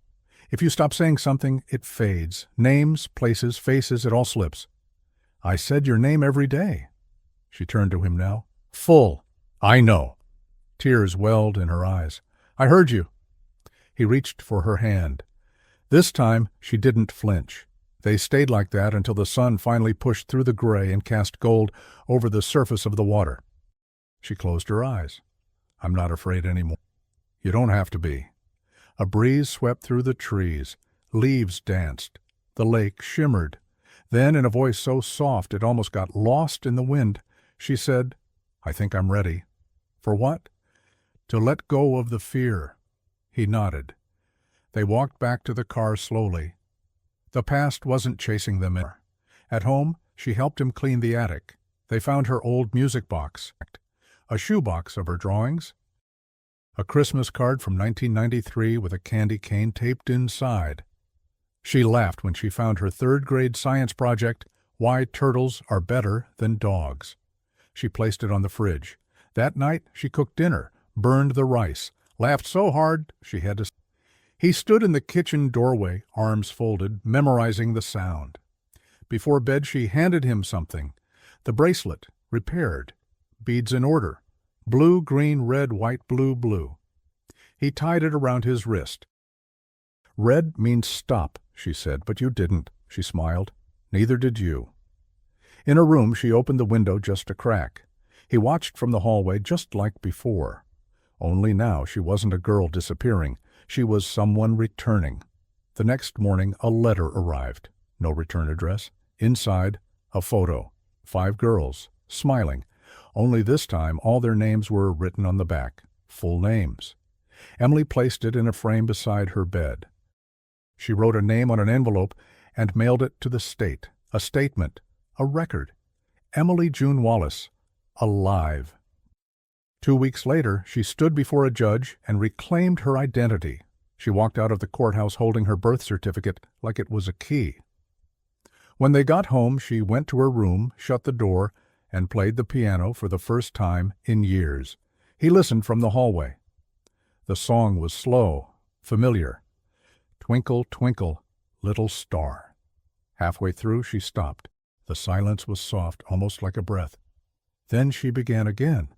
If you stop saying something, it fades. Names, places, faces, it all slips." "I said your name every day." She turned to him now. "Full. I know." Tears welled in her eyes. "I heard you." He reached for her hand. This time she didn't flinch. They stayed like that until the sun finally pushed through the gray and cast gold over the surface of the water. She closed her eyes. "I'm not afraid anymore." "You don't have to be." A breeze swept through the trees. Leaves danced. The lake shimmered. Then, in a voice so soft it almost got lost in the wind, she said, I think I'm ready. For what? To let go of the fear. He nodded. They walked back to the car slowly. The past wasn't chasing them in. At home, she helped him clean the attic. They found her old music box, a shoebox of her drawings, a Christmas card from 1993 with a candy cane taped inside. She laughed when she found her third-grade science project, Why Turtles Are Better Than Dogs. She placed it on the fridge. That night, she cooked dinner, burned the rice, laughed so hard she had to... He stood in the kitchen doorway, arms folded, memorizing the sound. Before bed, she handed him something. The bracelet, repaired. Beads in order. Blue, green, red, white, blue, blue. He tied it around his wrist. Red means stop, she said, but you didn't, she smiled. Neither did you. In her room, she opened the window just a crack. He watched from the hallway just like before. Only now she wasn't a girl disappearing. She was someone returning. The next morning, a letter arrived. No return address. Inside, a photo. 5 girls, smiling. Only this time, all their names were written on the back. Full names. Emily placed it in a frame beside her bed. She wrote a name on an envelope and mailed it to the state. A statement. A record. Emily June Wallace. Alive. 2 weeks later, she stood before a judge and reclaimed her identity. She walked out of the courthouse holding her birth certificate like it was a key. When they got home, she went to her room, shut the door, and played the piano for the first time in years. He listened from the hallway. The song was slow, familiar. Twinkle, twinkle, little star. Halfway through, she stopped. The silence was soft, almost like a breath. Then she began again.